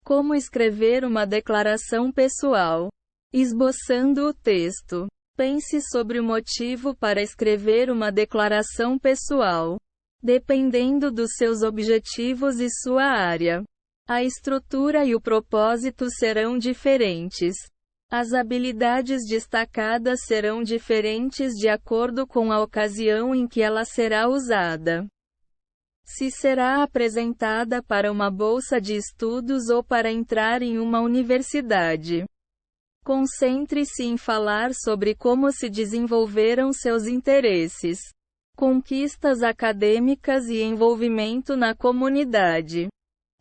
Como escrever uma declaração pessoal. Esboçando o texto. Pense sobre o motivo para escrever uma declaração pessoal. Dependendo dos seus objetivos e sua área, a estrutura e o propósito serão diferentes. As habilidades destacadas serão diferentes de acordo com a ocasião em que ela será usada. Se será apresentada para uma bolsa de estudos ou para entrar em uma universidade. Concentre-se em falar sobre como se desenvolveram seus interesses, conquistas acadêmicas e envolvimento na comunidade.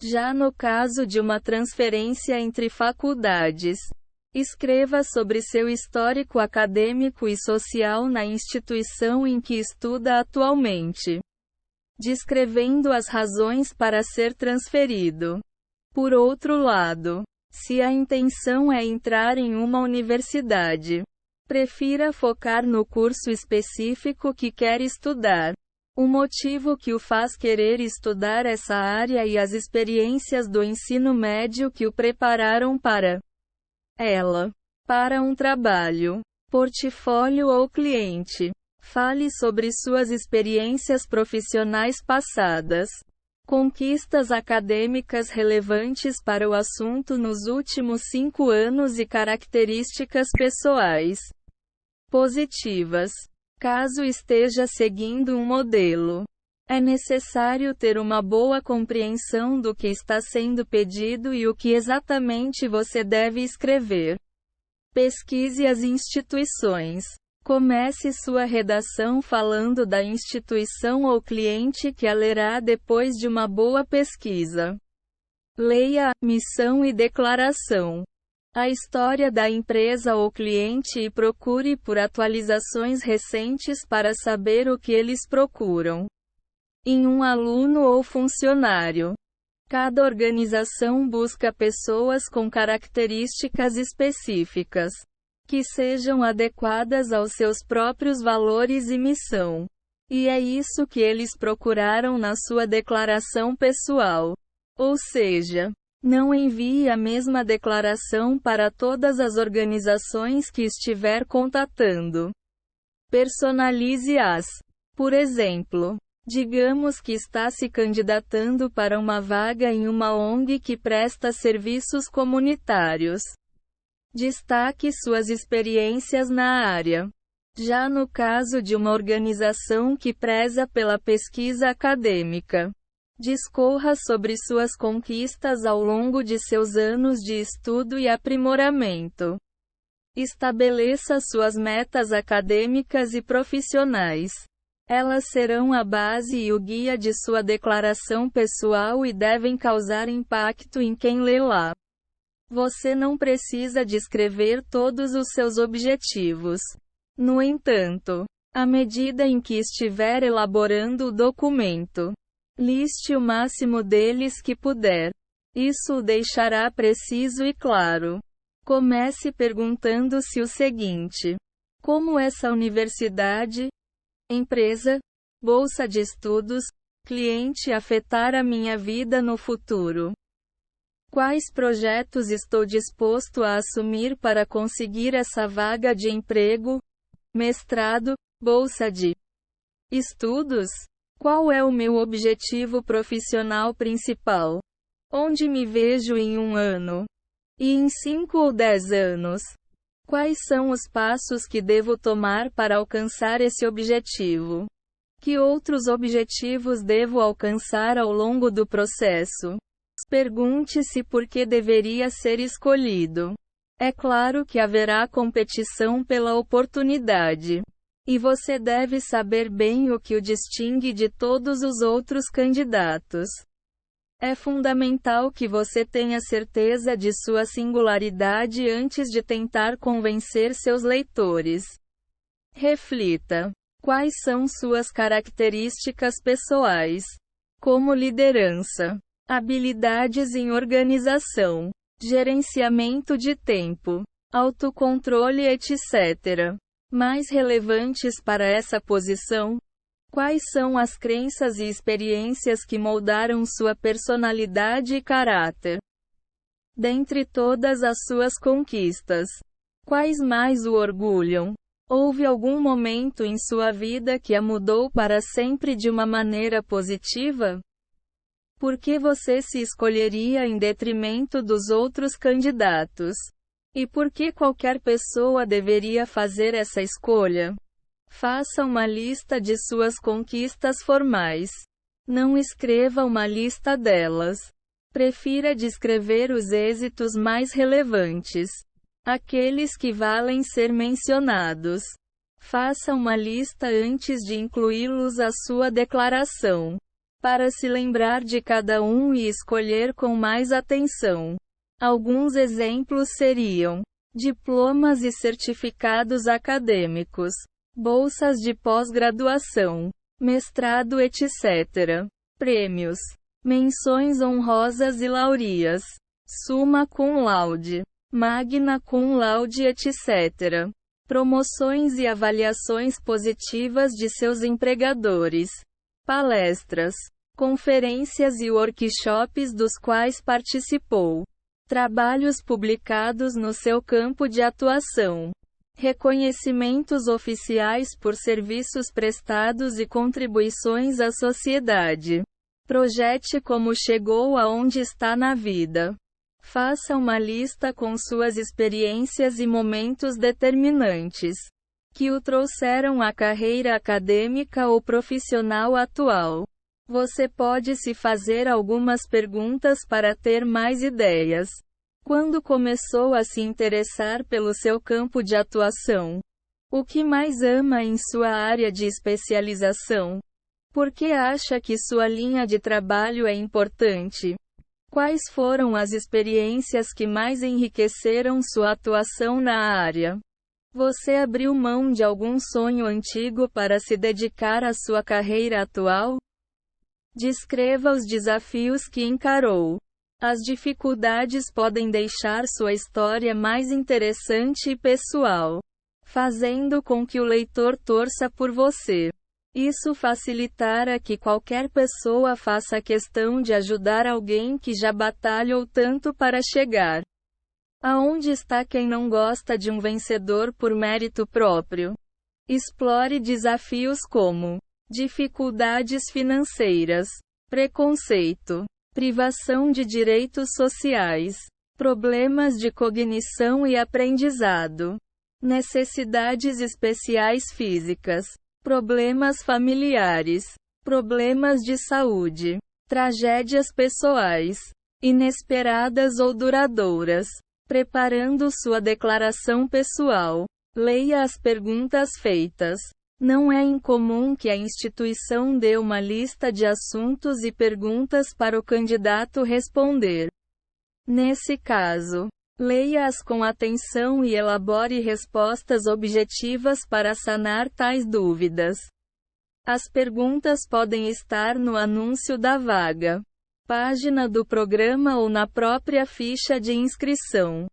Já no caso de uma transferência entre faculdades, escreva sobre seu histórico acadêmico e social na instituição em que estuda atualmente, descrevendo as razões para ser transferido. Por outro lado, se a intenção é entrar em uma universidade, prefira focar no curso específico que quer estudar, o motivo que o faz querer estudar essa área e as experiências do ensino médio que o prepararam para ela. Para um trabalho, portfólio ou cliente, fale sobre suas experiências profissionais passadas, conquistas acadêmicas relevantes para o assunto nos últimos 5 anos e características pessoais positivas. Caso esteja seguindo um modelo, é necessário ter uma boa compreensão do que está sendo pedido e o que exatamente você deve escrever. Pesquise as instituições. Comece sua redação falando da instituição ou cliente que a lerá depois de uma boa pesquisa. Leia a missão e declaração, a história da empresa ou cliente e procure por atualizações recentes para saber o que eles procuram em um aluno ou funcionário. Cada organização busca pessoas com características específicas que sejam adequadas aos seus próprios valores e missão. E é isso que eles procuraram na sua declaração pessoal. Ou seja, não envie a mesma declaração para todas as organizações que estiver contatando. Personalize-as. Por exemplo, digamos que está se candidatando para uma vaga em uma ONG que presta serviços comunitários. Destaque suas experiências na área. Já no caso de uma organização que preza pela pesquisa acadêmica, discorra sobre suas conquistas ao longo de seus anos de estudo e aprimoramento. Estabeleça suas metas acadêmicas e profissionais. Elas serão a base e o guia de sua declaração pessoal e devem causar impacto em quem lê-la. Você não precisa descrever todos os seus objetivos. No entanto, à medida em que estiver elaborando o documento, liste o máximo deles que puder. Isso o deixará preciso e claro. Comece perguntando-se o seguinte: como essa universidade, empresa, bolsa de estudos, cliente afetar a minha vida no futuro? Quais projetos estou disposto a assumir para conseguir essa vaga de emprego, mestrado, bolsa de estudos? Qual é o meu objetivo profissional principal? Onde me vejo em 1 ano? E em 5 ou 10 anos? Quais são os passos que devo tomar para alcançar esse objetivo? Que outros objetivos devo alcançar ao longo do processo? Pergunte-se por que deveria ser escolhido. É claro que haverá competição pela oportunidade. E você deve saber bem o que o distingue de todos os outros candidatos. É fundamental que você tenha certeza de sua singularidade antes de tentar convencer seus leitores. Reflita. Quais são suas características pessoais? Como liderança, habilidades em organização, gerenciamento de tempo, autocontrole, etc. Mais relevantes para essa posição? Quais são as crenças e experiências que moldaram sua personalidade e caráter? Dentre todas as suas conquistas, quais mais o orgulham? Houve algum momento em sua vida que a mudou para sempre de uma maneira positiva? Por que você se escolheria em detrimento dos outros candidatos? E por que qualquer pessoa deveria fazer essa escolha? Faça uma lista de suas conquistas formais. Não escreva uma lista delas. Prefira descrever os êxitos mais relevantes, aqueles que valem ser mencionados. Faça uma lista antes de incluí-los à sua declaração, para se lembrar de cada um e escolher com mais atenção. Alguns exemplos seriam: diplomas e certificados acadêmicos, bolsas de pós-graduação, mestrado, etc. Prêmios, menções honrosas e laurias, summa cum laude, magna cum laude, etc. Promoções e avaliações positivas de seus empregadores, palestras, conferências e workshops dos quais participou, trabalhos publicados no seu campo de atuação, reconhecimentos oficiais por serviços prestados e contribuições à sociedade. Projete como chegou aonde está na vida. Faça uma lista com suas experiências e momentos determinantes que o trouxeram à carreira acadêmica ou profissional atual. Você pode se fazer algumas perguntas para ter mais ideias. Quando começou a se interessar pelo seu campo de atuação? O que mais ama em sua área de especialização? Por que acha que sua linha de trabalho é importante? Quais foram as experiências que mais enriqueceram sua atuação na área? Você abriu mão de algum sonho antigo para se dedicar à sua carreira atual? Descreva os desafios que encarou. As dificuldades podem deixar sua história mais interessante e pessoal, fazendo com que o leitor torça por você. Isso facilitará que qualquer pessoa faça questão de ajudar alguém que já batalhou tanto para chegar. Aonde está quem não gosta de um vencedor por mérito próprio? Explore desafios como dificuldades financeiras, preconceito, privação de direitos sociais, problemas de cognição e aprendizado, necessidades especiais físicas, problemas familiares, problemas de saúde, tragédias pessoais, inesperadas ou duradouras. Preparando sua declaração pessoal, leia as perguntas feitas. Não é incomum que a instituição dê uma lista de assuntos e perguntas para o candidato responder. Nesse caso, leia-as com atenção e elabore respostas objetivas para sanar tais dúvidas. As perguntas podem estar no anúncio da vaga, página do programa ou na própria ficha de inscrição.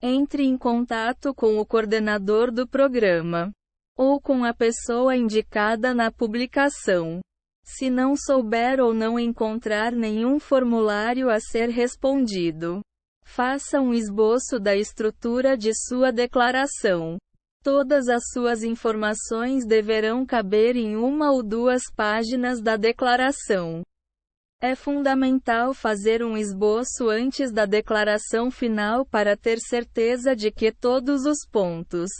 Entre em contato com o coordenador do programa ou com a pessoa indicada na publicação. Se não souber ou não encontrar nenhum formulário a ser respondido, faça um esboço da estrutura de sua declaração. Todas as suas informações deverão caber em uma ou duas páginas da declaração. É fundamental fazer um esboço antes da declaração final para ter certeza de que todos os pontos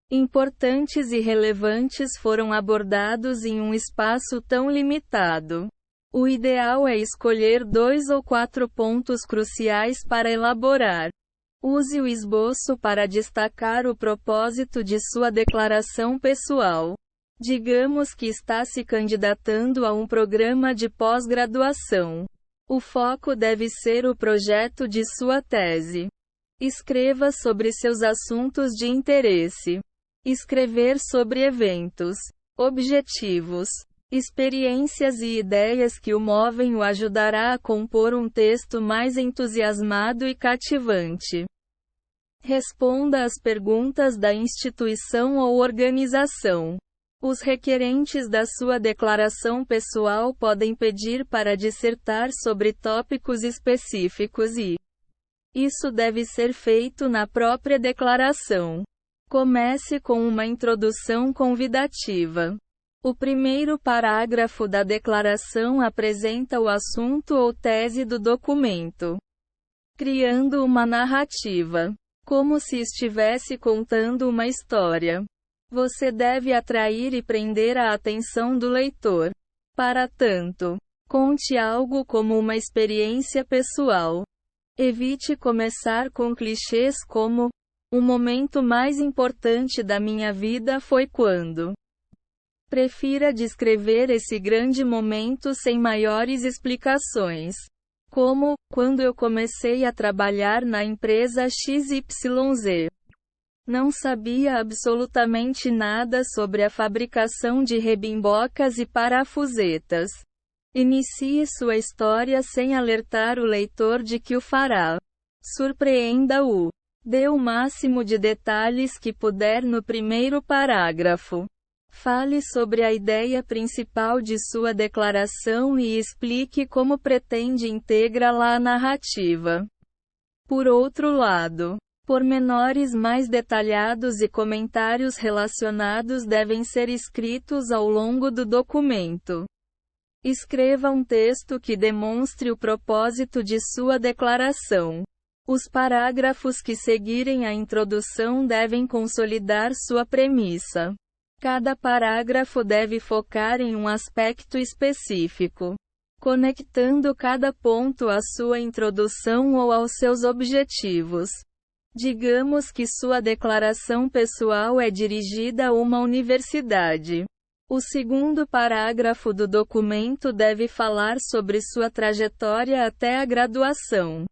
importantes e relevantes foram abordados em um espaço tão limitado. O ideal é escolher 2 ou 4 pontos cruciais para elaborar. Use o esboço para destacar o propósito de sua declaração pessoal. Digamos que está se candidatando a um programa de pós-graduação. O foco deve ser o projeto de sua tese. Escreva sobre seus assuntos de interesse. Escrever sobre eventos, objetivos, experiências e ideias que o movem o ajudará a compor um texto mais entusiasmado e cativante. Responda às perguntas da instituição ou organização. Os requerentes da sua declaração pessoal podem pedir para dissertar sobre tópicos específicos e Isso deve ser feito na própria declaração. Comece com uma introdução convidativa. O primeiro parágrafo da declaração apresenta o assunto ou tese do documento, criando uma narrativa, como se estivesse contando uma história. Você deve atrair e prender a atenção do leitor. Para tanto, conte algo como uma experiência pessoal. Evite começar com clichês como: o momento mais importante da minha vida foi quando. Prefira descrever esse grande momento sem maiores explicações. Como: quando eu comecei a trabalhar na empresa XYZ. Não sabia absolutamente nada sobre a fabricação de rebimbocas e parafusetas. Inicie sua história sem alertar o leitor de que o fará. Surpreenda-o. Dê o máximo de detalhes que puder no primeiro parágrafo. Fale sobre a ideia principal de sua declaração e explique como pretende integrá-la à narrativa. Por outro lado, pormenores mais detalhados e comentários relacionados devem ser escritos ao longo do documento. Escreva um texto que demonstre o propósito de sua declaração. Os parágrafos que seguirem a introdução devem consolidar sua premissa. Cada parágrafo deve focar em um aspecto específico, conectando cada ponto à sua introdução ou aos seus objetivos. Digamos que sua declaração pessoal é dirigida a uma universidade. O segundo parágrafo do documento deve falar sobre sua trajetória até a graduação.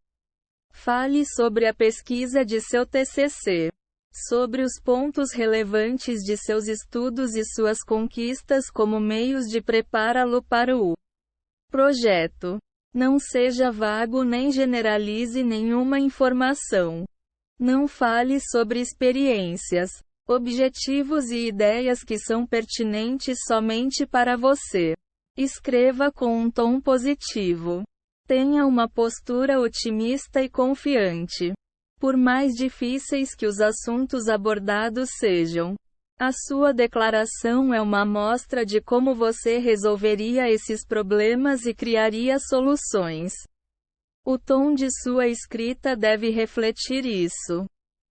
Fale sobre a pesquisa de seu TCC, sobre os pontos relevantes de seus estudos e suas conquistas como meios de prepará-lo para o projeto. Não seja vago nem generalize nenhuma informação. Não fale sobre experiências, objetivos e ideias que são pertinentes somente para você. Escreva com um tom positivo. Tenha uma postura otimista e confiante. Por mais difíceis que os assuntos abordados sejam, a sua declaração é uma amostra de como você resolveria esses problemas e criaria soluções. O tom de sua escrita deve refletir isso.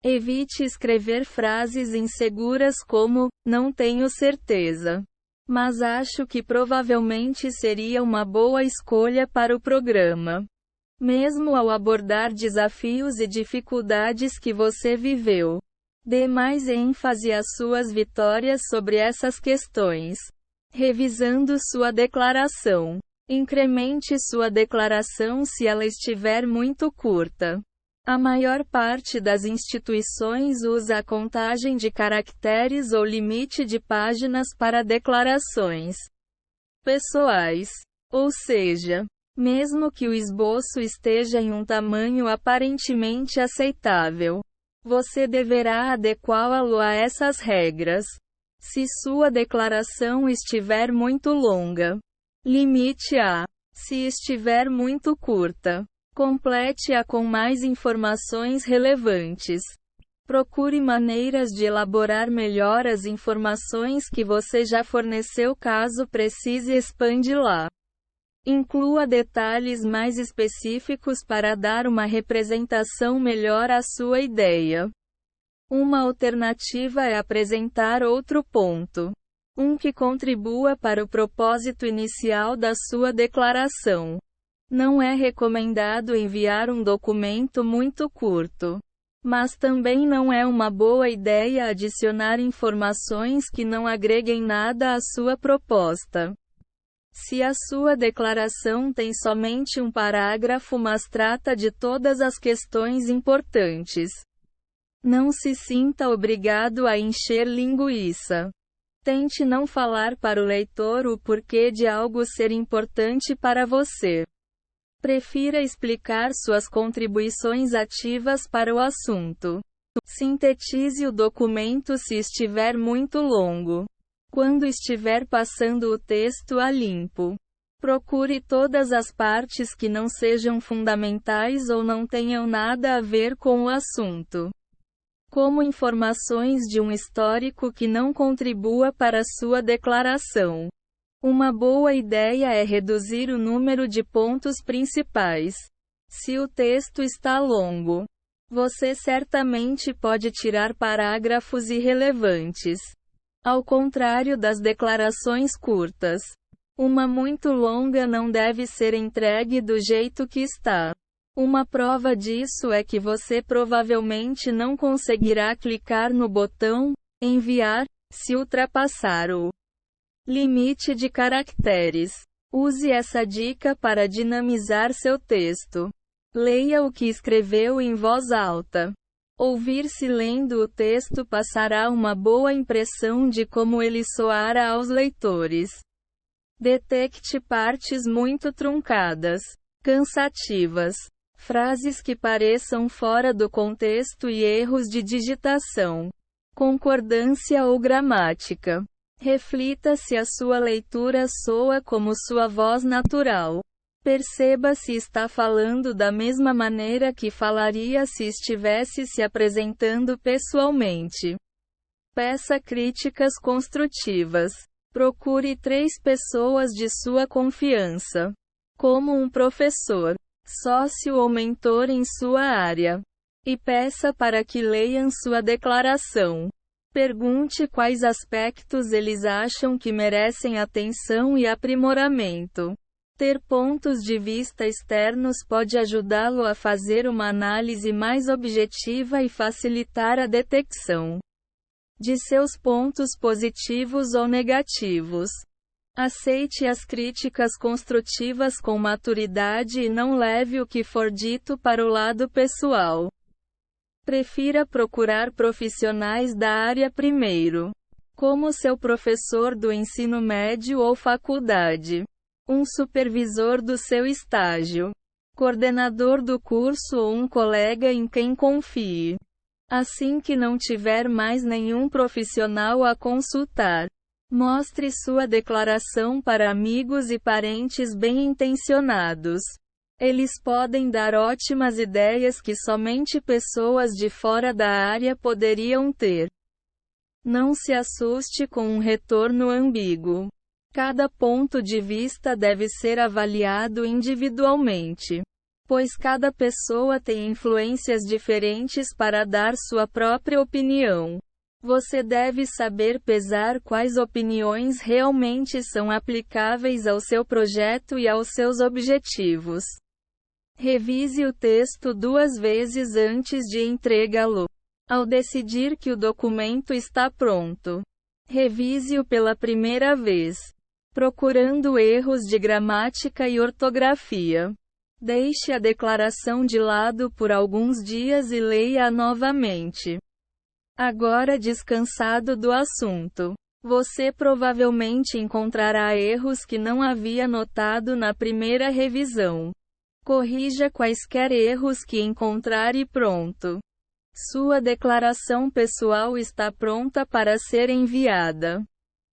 Evite escrever frases inseguras como: não tenho certeza, mas acho que provavelmente seria uma boa escolha para o programa. Mesmo ao abordar desafios e dificuldades que você viveu, dê mais ênfase às suas vitórias sobre essas questões. Revisando sua declaração. Incremente sua declaração se ela estiver muito curta. A maior parte das instituições usa a contagem de caracteres ou limite de páginas para declarações pessoais. Ou seja, mesmo que o esboço esteja em um tamanho aparentemente aceitável, você deverá adequá-lo a essas regras. Se sua declaração estiver muito longa, limite-a. Se estiver muito curta, complete-a com mais informações relevantes. Procure maneiras de elaborar melhor as informações que você já forneceu caso precise expandi-la. Inclua detalhes mais específicos para dar uma representação melhor à sua ideia. Uma alternativa é apresentar outro ponto. Que contribua para o propósito inicial da sua declaração. Não é recomendado enviar um documento muito curto. Mas também não é uma boa ideia adicionar informações que não agreguem nada à sua proposta. Se a sua declaração tem somente um parágrafo, mas trata de todas as questões importantes, não se sinta obrigado a encher linguiça. Tente não falar para o leitor o porquê de algo ser importante para você. Prefira explicar suas contribuições ativas para o assunto. Sintetize o documento se estiver muito longo. Quando estiver passando o texto a limpo, Procure todas as partes que não sejam fundamentais ou não tenham nada a ver com o assunto, como informações de um histórico que não contribua para sua declaração. Uma boa ideia é reduzir o número de pontos principais. Se o texto está longo, você certamente pode tirar parágrafos irrelevantes. Ao contrário das declarações curtas, uma muito longa não deve ser entregue do jeito que está. Uma prova disso é que você provavelmente não conseguirá clicar no botão enviar se ultrapassar o limite de caracteres. Use essa dica para dinamizar seu texto. Leia o que escreveu em voz alta. Ouvir-se lendo o texto passará uma boa impressão de como ele soará aos leitores. Detecte partes muito truncadas, cansativas, frases que pareçam fora do contexto e erros de digitação, concordância ou gramática. Reflita se a sua leitura soa como sua voz natural. Perceba se está falando da mesma maneira que falaria se estivesse se apresentando pessoalmente. Peça críticas construtivas. Procure 3 pessoas de sua confiança, como um professor, sócio ou mentor em sua área, e peça para que leiam sua declaração. Pergunte quais aspectos eles acham que merecem atenção e aprimoramento. Ter pontos de vista externos pode ajudá-lo a fazer uma análise mais objetiva e facilitar a detecção de seus pontos positivos ou negativos. Aceite as críticas construtivas com maturidade e não leve o que for dito para o lado pessoal. Prefira procurar profissionais da área primeiro, como seu professor do ensino médio ou faculdade, um supervisor do seu estágio, coordenador do curso ou um colega em quem confie. Assim que não tiver mais nenhum profissional a consultar, mostre sua declaração para amigos e parentes bem-intencionados. Eles podem dar ótimas ideias que somente pessoas de fora da área poderiam ter. Não se assuste com um retorno ambíguo. Cada ponto de vista deve ser avaliado individualmente, pois cada pessoa tem influências diferentes para dar sua própria opinião. Você deve saber pesar quais opiniões realmente são aplicáveis ao seu projeto e aos seus objetivos. Revise o texto 2 vezes antes de entregá-lo. Ao decidir que o documento está pronto, revise-o pela primeira vez, procurando erros de gramática e ortografia. Deixe a declaração de lado por alguns dias e leia-a novamente. Agora descansado do assunto, você provavelmente encontrará erros que não havia notado na primeira revisão. Corrija quaisquer erros que encontrar e pronto. Sua declaração pessoal está pronta para ser enviada.